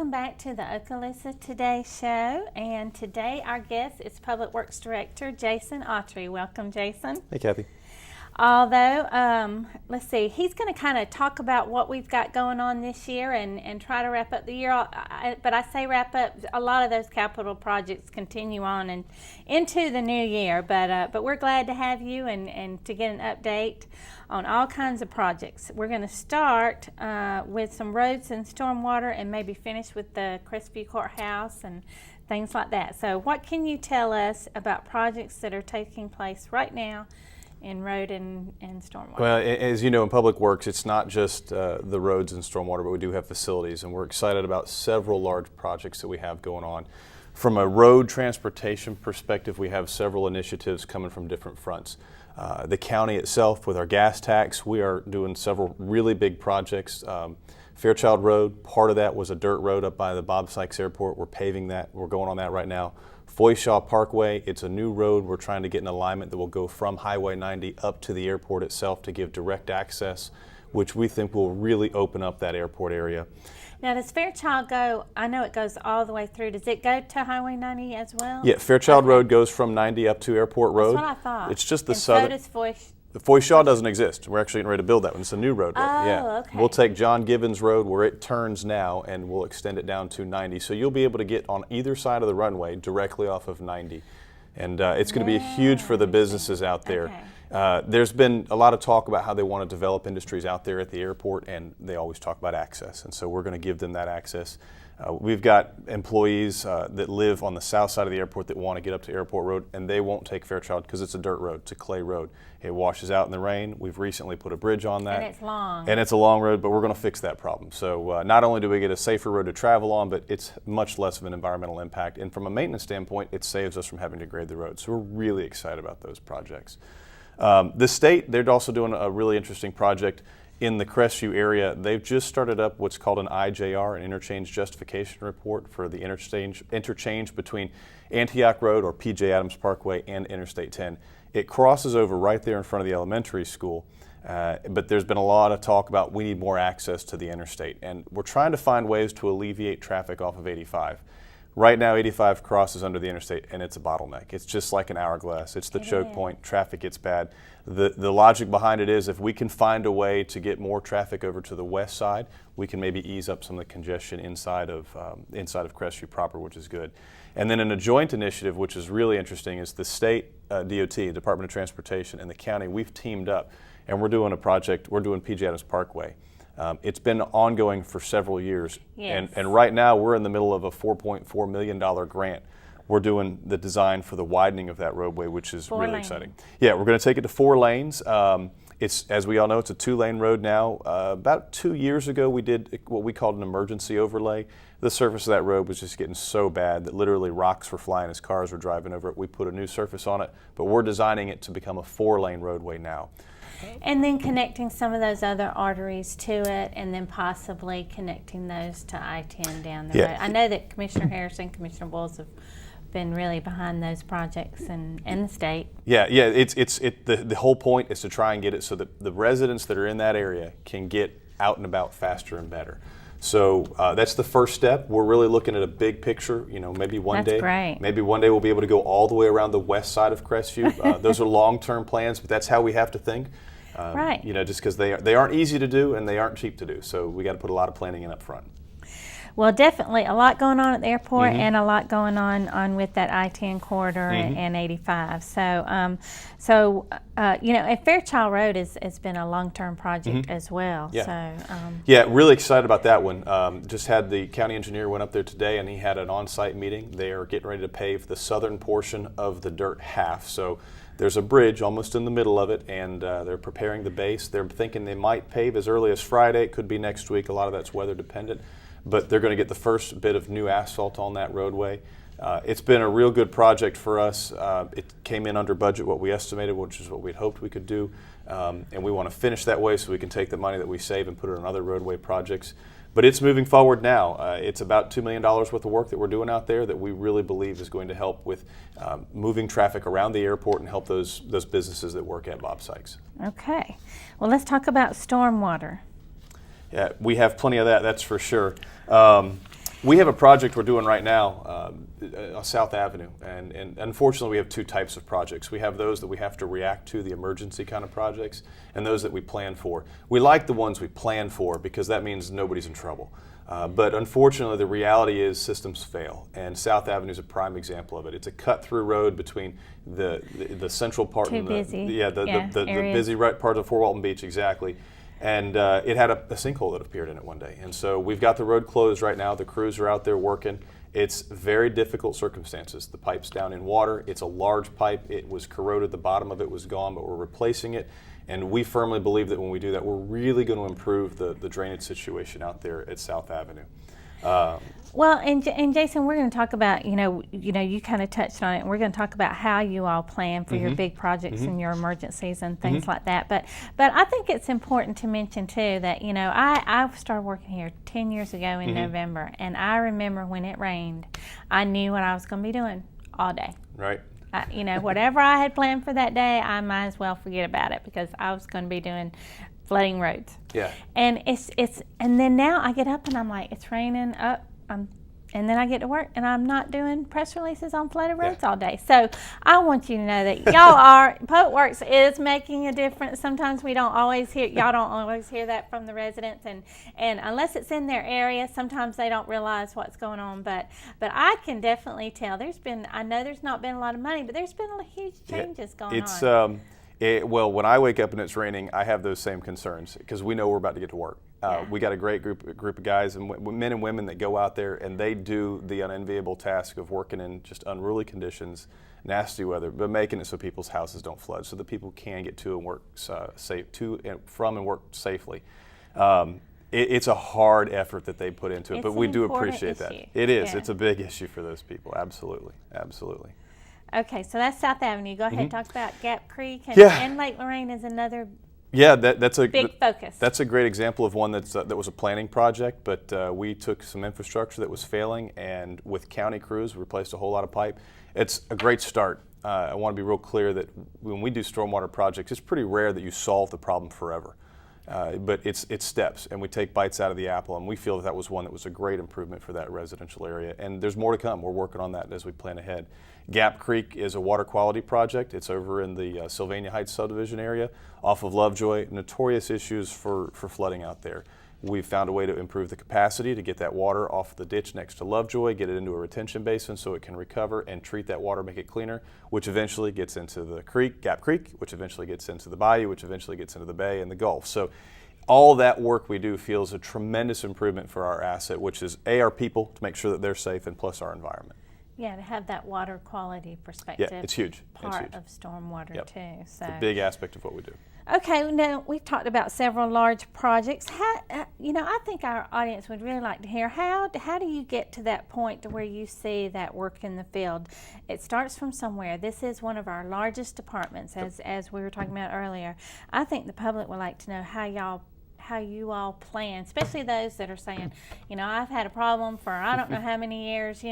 welcome back to the Okaloosa Today show. And today our guest is Public Works Director Jason Autrey. Welcome, Jason. Hey, Kathy. Although, let's see, he's going to kind of talk about what we've got going on this year and try to wrap up the year. But I say wrap up, a lot of those capital projects continue on and into the new year. But we're glad to have you and to get an update on all kinds of projects. We're going to start with some roads and stormwater and maybe finish with the Crestview Courthouse and things like that. So what can you tell us about projects that are taking place right now in road and stormwater? Well, as you know, in Public Works, it's not just the roads and stormwater, but we do have facilities, and we're excited about several large projects that we have going on. From a road transportation perspective, we have several initiatives coming from different fronts. The county itself, with our gas tax, we are doing several really big projects. Fairchild Road, part of that was a dirt road up by the Bob Sykes Airport. We're paving that. We're going on that right now. Foyshaw Parkway, it's a new road. We're trying to get an alignment that will go from Highway 90 up to the airport itself to give direct access, which we think will really open up that airport area. Now, does Fairchild go, I know it goes all the way through, does it go to Highway 90 as well? Yeah, Fairchild Road goes from 90 up to Airport Road. That's what I thought. It's just the and southern. So does Foyshaw doesn't exist. We're actually getting ready to build that one. It's a new road. Okay. We'll take John Gibbons Road where it turns now and we'll extend it down to 90. So you'll be able to get on either side of the runway directly off of 90. And it's going to be huge for the businesses out there. Okay. There's been a lot of talk about how they want to develop industries out there at the airport, and they always talk about access. And so we're going to give them that access. We've got employees that live on the south side of the airport that want to get up to Airport Road, and they won't take Fairchild because it's a dirt road. It's a clay road. It washes out in the rain. We've recently put a bridge on that. And it's long. And it's a long road, but we're going to fix that problem. So not only do we get a safer road to travel on, but it's much less of an environmental impact. And from a maintenance standpoint, it saves us from having to grade the road. So we're really excited about those projects. The state, they're also doing a really interesting project in the Crestview area. They've just started up what's called an IJR, an Interchange Justification Report, for the interchange between Antioch Road, or PJ Adams Parkway, and Interstate 10. It crosses over right there in front of the elementary school, but there's been a lot of talk about we need more access to the interstate, and we're trying to find ways to alleviate traffic off of 85. Right now, 85 crosses under the interstate, and it's a bottleneck. It's just like an hourglass. It's the choke point. Traffic gets bad. The logic behind it is if we can find a way to get more traffic over to the west side, we can maybe ease up some of the congestion inside of Crestview proper, which is good. And then in a joint initiative, which is really interesting, is the state DOT, Department of Transportation, and the county. We've teamed up, and we're doing a project. We're doing PJ Adams Parkway. It's been ongoing for several years, yes. and right now we're in the middle of a $4.4 million grant. We're doing the design for the widening of that roadway, which is really exciting. Yeah, we're going to take it to 4 lanes. It's, as we all know, it's a 2-lane road now. About 2 years ago, we did what we called an emergency overlay. The surface of that road was just getting so bad that literally rocks were flying as cars were driving over it. We put a new surface on it, but we're designing it to become a 4-lane roadway now. And then connecting some of those other arteries to it, and then possibly connecting those to I-10 down the road. I know that Commissioner Harrison, Commissioner Bowles have been really behind those projects, and the state. Yeah. The whole point is to try and get it so that the residents that are in that area can get out and about faster and better. So that's the first step. We're really looking at a big picture. Maybe one day. Great. Maybe one day we'll be able to go all the way around the west side of Crestview. Those are long-term plans, but that's how we have to think. Right. Just because they aren't easy to do and they aren't cheap to do. So we got to put a lot of planning in up front. Well, definitely a lot going on at the airport, and a lot going on with that I-10 corridor and 85. So, and Fairchild Road has been a long-term project as well. Yeah. So, really excited about that one. Just had the county engineer went up there today, and he had an on-site meeting. They are getting ready to pave the southern portion of the dirt half. So there's a bridge almost in the middle of it, and they're preparing the base. They're thinking they might pave as early as Friday. It could be next week. A lot of that's weather dependent. But they're going to get the first bit of new asphalt on that roadway. It's been a real good project for us. It came in under budget, what we estimated, which is what we'd hoped we could do. And we want to finish that way so we can take the money that we save and put it on other roadway projects. But it's moving forward now. It's about $2 million worth of work that we're doing out there that we really believe is going to help with moving traffic around the airport and help those businesses that work at Bob Sykes. Okay. Well, let's talk about stormwater. Yeah, we have plenty of that, that's for sure. We have a project we're doing right now on South Avenue, and unfortunately we have two types of projects. We have those that we have to react to, the emergency kind of projects, and those that we plan for. We like the ones we plan for because that means nobody's in trouble. But unfortunately the reality is systems fail, and South Avenue is a prime example of it. It's a cut-through road between the central part Too and busy. the busy right part of Fort Walton Beach, exactly. And it had a sinkhole that appeared in it one day. And so we've got the road closed right now. The crews are out there working. It's very difficult circumstances. The pipe's down in water. It's a large pipe. It was corroded. The bottom of it was gone, but we're replacing it. And we firmly believe that when we do that, we're really going to improve the drainage situation out there at South Avenue. Well, and Jason, we're going to talk about, you kind of touched on it, and we're going to talk about how you all plan for your big projects and your emergencies and things like that. But I think it's important to mention, too, that, I started working here 10 years ago in November, and I remember when it rained, I knew what I was going to be doing all day. Right. Whatever I had planned for that day, I might as well forget about it because I was going to be doing flooding roads. Yeah. And and then now I get up and I'm like, it's raining up. And then I get to work and I'm not doing press releases on flooded roads all day. So I want you to know that Public Works is making a difference. Sometimes y'all don't always hear that from the residents, and unless it's in their area, sometimes they don't realize what's going on. But I can definitely tell I know there's not been a lot of money, but there's been huge changes going on. Well, when I wake up and it's raining, I have those same concerns because we know we're about to get to work. We got a great group of guys and men and women that go out there and they do the unenviable task of working in just unruly conditions, nasty weather, but making it so people's houses don't flood, so that people can get to and work from and work safely. It's a hard effort that they put into it, but we do appreciate that. It is. Yeah. It's a big issue for those people. Absolutely, absolutely. Okay, so that's South Avenue. Go ahead and talk about Gap Creek, and Lake Lorraine is another. Yeah, that's a big focus. That's a great example of one that was a planning project, but we took some infrastructure that was failing, and with county crews, replaced a whole lot of pipe. It's a great start. I want to be real clear that when we do stormwater projects, it's pretty rare that you solve the problem forever. But it's steps, and we take bites out of the apple, and we feel that was one that was a great improvement for that residential area. And there's more to come. We're working on that as we plan ahead. Gap Creek is a water quality project. It's over in the Sylvania Heights subdivision area off of Lovejoy. Notorious issues for flooding out there. We've found a way to improve the capacity to get that water off the ditch next to Lovejoy, get it into a retention basin so it can recover and treat that water, make it cleaner, which eventually gets into the creek, Gap Creek, which eventually gets into the bayou, which eventually gets into the bay and the Gulf. So all that work we do feels a tremendous improvement for our asset, which is our people, to make sure that they're safe, and plus our environment. Yeah, to have that water quality perspective. Yeah, it's huge. Part of stormwater too. So. It's a big aspect of what we do. Okay, now we've talked about several large projects. I think our audience would really like to hear how do you get to that point to where you see that work in the field? It starts from somewhere. This is one of our largest departments, as we were talking about earlier. I think the public would like to know how you all plan, especially those that are saying, I've had a problem for I don't know how many years,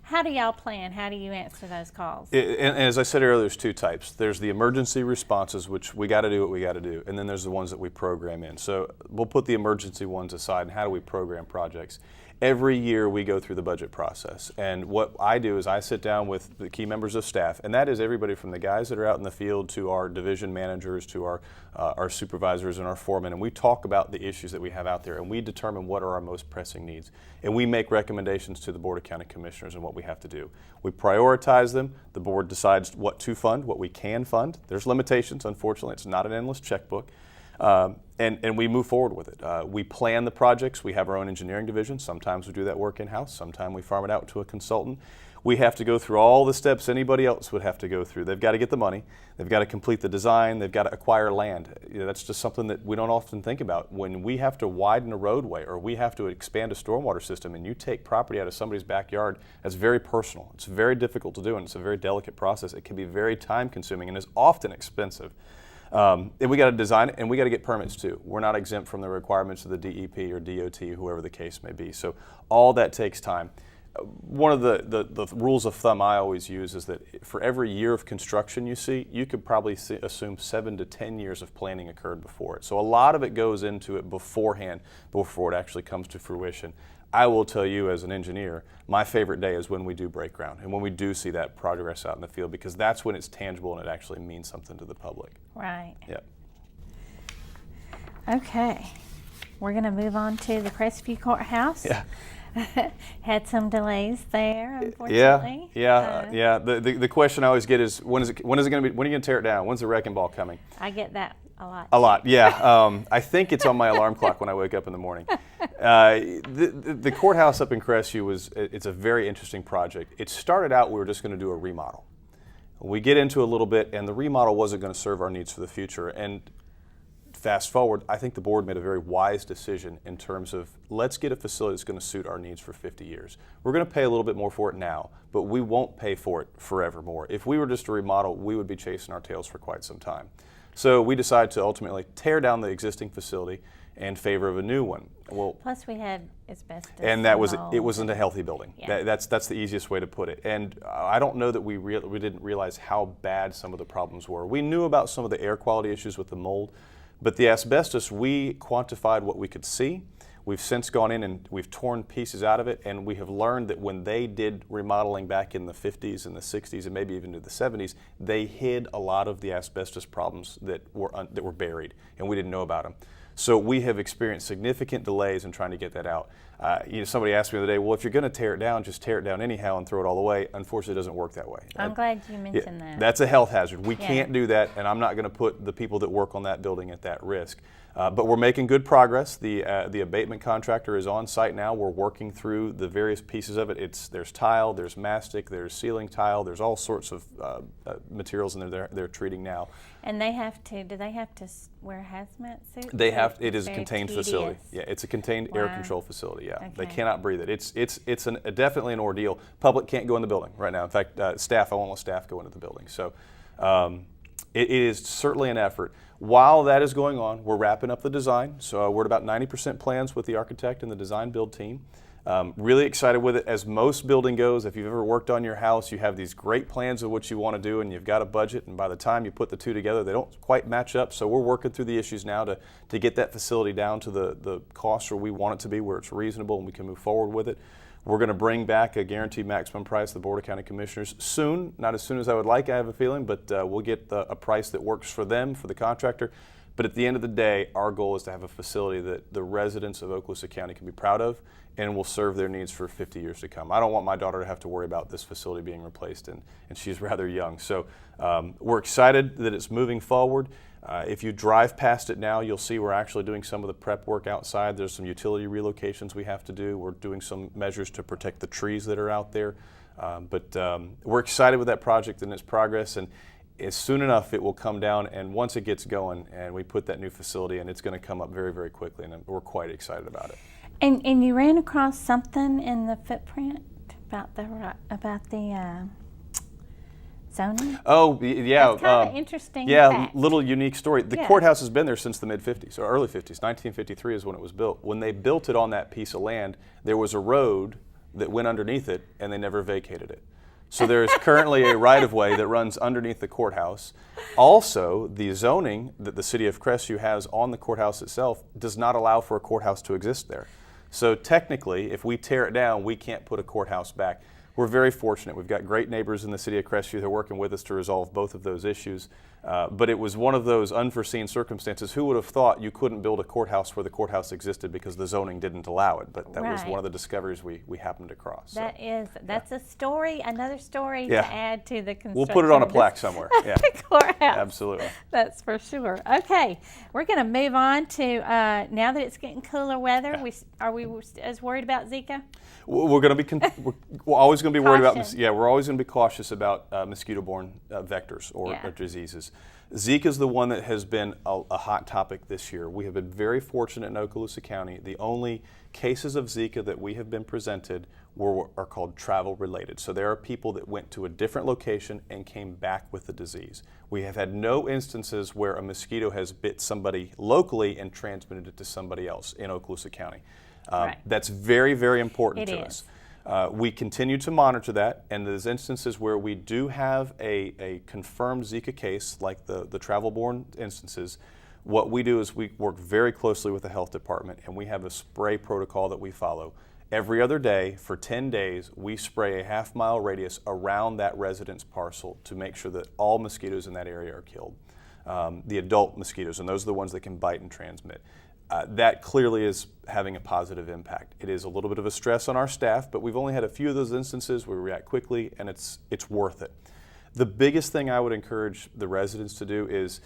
How do y'all plan? How do you answer those calls? And as I said earlier, there's two types. There's the emergency responses, which we got to do what we got to do, and then there's the ones that we program in. So we'll put the emergency ones aside, and how do we program projects? Every year we go through the budget process, and what I do is I sit down with the key members of staff, and that is everybody from the guys that are out in the field to our division managers to our supervisors and our foremen, and we talk about the issues that we have out there, and we determine what are our most pressing needs, and we make recommendations to the Board of County Commissioners on what we have to do. We prioritize them. The board decides what to fund, what we can fund. There's limitations, unfortunately. It's not an endless checkbook. And we move forward with it. We plan the projects. We have our own engineering division. Sometimes we do that work in-house. Sometimes we farm it out to a consultant. We have to go through all the steps anybody else would have to go through. They've got to get the money. They've got to complete the design. They've got to acquire land. That's just something that we don't often think about. When we have to widen a roadway or we have to expand a stormwater system and you take property out of somebody's backyard, that's very personal. It's very difficult to do, and it's a very delicate process. It can be very time-consuming and is often expensive. And we got to design it, and we got to get permits too. We're not exempt from the requirements of the DEP or DOT, whoever the case may be. So all that takes time. One of the rules of thumb I always use is that for every year of construction you see, you could probably assume 7 to 10 years of planning occurred before it. So a lot of it goes into it beforehand, before it actually comes to fruition. I will tell you as an engineer, my favorite day is when we do break ground and when we do see that progress out in the field, because that's when it's tangible and it actually means something to the public. Right. Yep. Okay. We're going to move on to the Crestview Courthouse. Yeah. Had some delays there, unfortunately. Yeah. The question I always get is, when is it going to be? When are you going to tear it down? When's the wrecking ball coming? I get that a lot. A lot, yeah. I think it's on my alarm clock when I wake up in the morning. The courthouse up in Crestview it's a very interesting project. It started out, we were just going to do a remodel. We get into a little bit, and the remodel wasn't going to serve our needs for the future. And fast forward, I think the board made a very wise decision in terms of, let's get a facility that's going to suit our needs for 50 years. We're going to pay a little bit more for it now, but we won't pay for it forevermore. If we were just to remodel, we would be chasing our tails for quite some time. So we decided to ultimately tear down the existing facility in favor of a new one. Well, plus we had asbestos. And it wasn't a healthy building. Yeah. That's the easiest way to put it. And I don't know that we didn't realize how bad some of the problems were. We knew about some of the air quality issues with the mold, but the asbestos, we quantified what we could see. We've since gone in and we've torn pieces out of it, and we have learned that when they did remodeling back in the 50s and the 60s and maybe even to the 70s, they hid a lot of the asbestos problems that were buried, and we didn't know about them. So we have experienced significant delays in trying to get that out. Somebody asked me the other day, well, if you're going to tear it down, just tear it down anyhow and throw it all away. Unfortunately, it doesn't work that way. I'm glad you mentioned that. That's a health hazard. We can't do that, and I'm not going to put the people that work on that building at that risk. But we're making good progress. The abatement contractor is on site now. We're working through the various pieces of it. There's tile, there's mastic, there's ceiling tile, there's all sorts of materials in there they're treating now. And do they have to wear hazmat suits? It is a contained facility. Yeah, it's a contained air control facility. Yeah, okay. They cannot breathe it. It's definitely an ordeal. Public can't go in the building right now. In fact, I won't let staff go into the building. So it is certainly an effort. While that is going on, we're wrapping up the design. So we're at about 90% plans with the architect and the design build team. Really excited with it. As most building goes, if you've ever worked on your house, you have these great plans of what you want to do, and you've got a budget, and by the time you put the two together, they don't quite match up. So we're working through the issues now to get that facility down to the cost where we want it to be, where it's reasonable and we can move forward with it. We're going to bring back a guaranteed maximum price to the Board of County Commissioners soon. Not as soon as I would like, I have a feeling, but we'll get a price that works for them, for the contractor. But at the end of the day, our goal is to have a facility that the residents of Okaloosa County can be proud of and will serve their needs for 50 years to come. I don't want my daughter to have to worry about this facility being replaced, and she's rather young. So we're excited that it's moving forward. If you drive past it now, you'll see we're actually doing some of the prep work outside. There's some utility relocations we have to do. We're doing some measures to protect the trees that are out there. But we're excited with that project and its progress. And as soon enough, it will come down, and once it gets going and we put that new facility in, it's going to come up very, very quickly, and we're quite excited about it. And you ran across something in the footprint about the zoning? Oh, yeah. That's kind of an interesting fact. Little unique story. The courthouse has been there since the mid-50s, or early 50s. 1953 is when it was built. When they built it on that piece of land, there was a road that went underneath it, and they never vacated it. So there is currently a right-of-way that runs underneath the courthouse. Also, the zoning that the city of Crestview has on the courthouse itself does not allow for a courthouse to exist there. So technically, if we tear it down, we can't put a courthouse back. We're very fortunate. We've got great neighbors in the city of Crestview that are working with us to resolve both of those issues. But it was one of those unforeseen circumstances. Who would have thought you couldn't build a courthouse where the courthouse existed because the zoning didn't allow it? But that was one of the discoveries we happened across. That's a story, another story to add to the construction. We'll put it on a plaque somewhere. Yeah. Courthouse. Absolutely. That's for sure. Okay, we're going to move on to now that it's getting cooler weather. Are we as worried about Zika? We're going to be. We're always going to be worried about. Yeah, we're always going to be cautious about mosquito-borne vectors or diseases. Zika is the one that has been a hot topic this year. We have been very fortunate in Okaloosa County. The only cases of Zika that we have been presented are called travel-related. So there are people that went to a different location and came back with the disease. We have had no instances where a mosquito has bit somebody locally and transmitted it to somebody else in Okaloosa County. That's very, very important to us. We continue to monitor that, and there's instances where we do have a confirmed Zika case, like the travel-borne instances. What we do is we work very closely with the health department, and we have a spray protocol that we follow. Every other day for 10 days, we spray a half-mile radius around that residence parcel to make sure that all mosquitoes in that area are killed. The adult mosquitoes, and those are the ones that can bite and transmit. That clearly is having a positive impact. It is a little bit of a stress on our staff, but we've only had a few of those instances where we react quickly, and it's worth it. The biggest thing I would encourage the residents to do is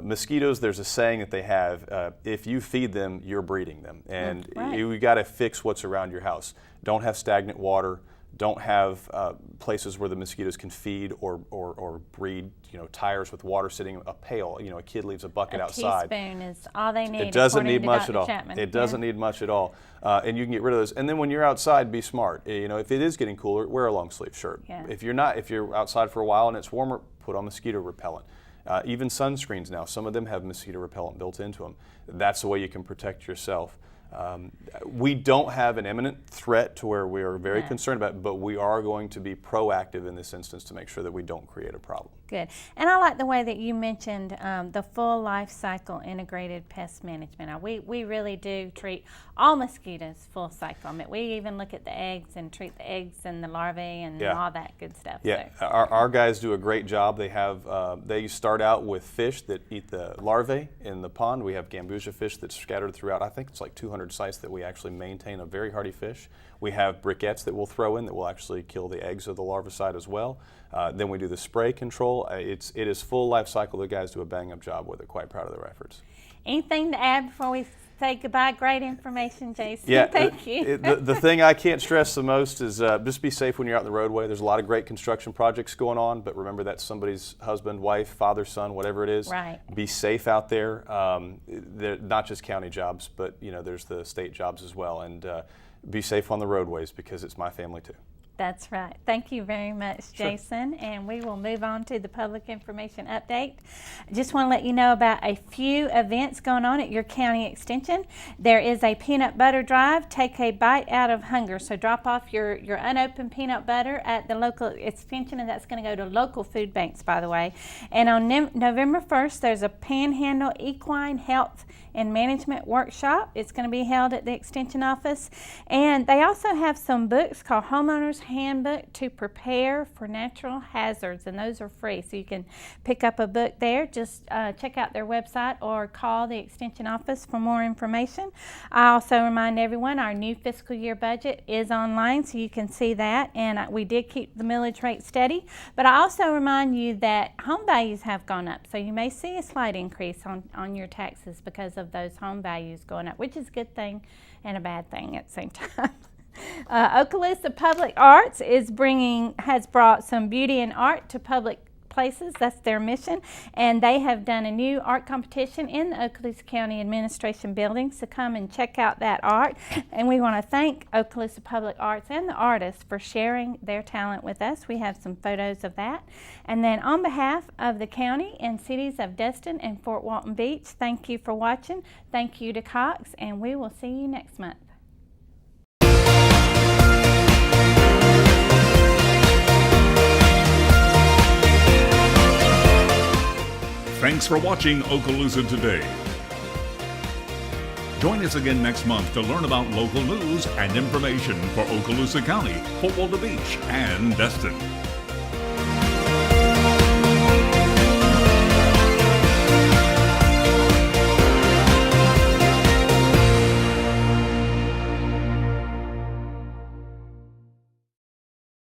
mosquitoes, there's a saying that they have, if you feed them, you're breeding them. And you got to fix what's around your house. Don't have stagnant water. Don't have places where the mosquitoes can feed or breed, tires with water sitting, a pail, a kid leaves a bucket outside. A teaspoon is all they need. It doesn't need much Dr. at all. Chapman. It doesn't need much at all. And you can get rid of those. And then when you're outside, be smart. If it is getting cooler, wear a long sleeve shirt. Yeah. If you're outside for a while and it's warmer, put on mosquito repellent. Even sunscreens now, some of them have mosquito repellent built into them. That's the way you can protect yourself. We don't have an imminent threat to where we are very concerned about it, but we are going to be proactive in this instance to make sure that we don't create a problem. Good. And I like the way that you mentioned the full life cycle integrated pest management. Now, we really do treat all mosquitoes full cycle. I mean, we even look at the eggs and treat the eggs and the larvae and all that good stuff. Yeah, so. our guys do a great job. They start out with fish that eat the larvae in the pond. We have gambusia fish that's scattered throughout, I think it's like 200 sites that we actually maintain a very hardy fish. We have briquettes that we'll throw in that will actually kill the eggs of the larvicide as well. Then we do the spray control. It is full life cycle. The guys do a bang up job with it. Quite proud of their efforts. Anything to add before we say goodbye? Great information, Jason. Yeah, Thank you. The thing I can't stress the most is just be safe when you're out in the roadway. There's a lot of great construction projects going on, but remember that's somebody's husband, wife, father, son, whatever it is. Right. Be safe out there. They're not just county jobs, but there's the state jobs as well. And be safe on the roadways because it's my family too. That's right. Thank you very much, Jason. Sure. And we will move on to the public information update. Just want to let you know about a few events going on at your county extension. There is a peanut butter drive. Take a bite out of hunger. So drop off your unopened peanut butter at the local extension, and that's going to go to local food banks, by the way. And on November 1st, there's a Panhandle Equine Health and Management Workshop. It's going to be held at the Extension office. And they also have some books called Homeowners Handbook to Prepare for Natural Hazards, and those are free. So you can pick up a book there. Just check out their website or call the Extension office for more information. I also remind everyone our new fiscal year budget is online, so you can see that. And we did keep the millage rate steady. But I also remind you that home values have gone up. So you may see a slight increase on your taxes because of those home values going up, which is a good thing and a bad thing at the same time. Okaloosa Public Arts has brought some beauty and art to public places. That's their mission, and they have done a new art competition in the Okaloosa County Administration building, so come and check out that art. And we want to thank Okaloosa Public Arts and the artists for sharing their talent with us. We have some photos of that. And then on behalf of the county and cities of Destin and Fort Walton Beach, thank you for watching. Thank you to Cox, and we will see you next month. Thanks for watching Okaloosa Today. Join us again next month to learn about local news and information for Okaloosa County, Fort Walton Beach, and Destin.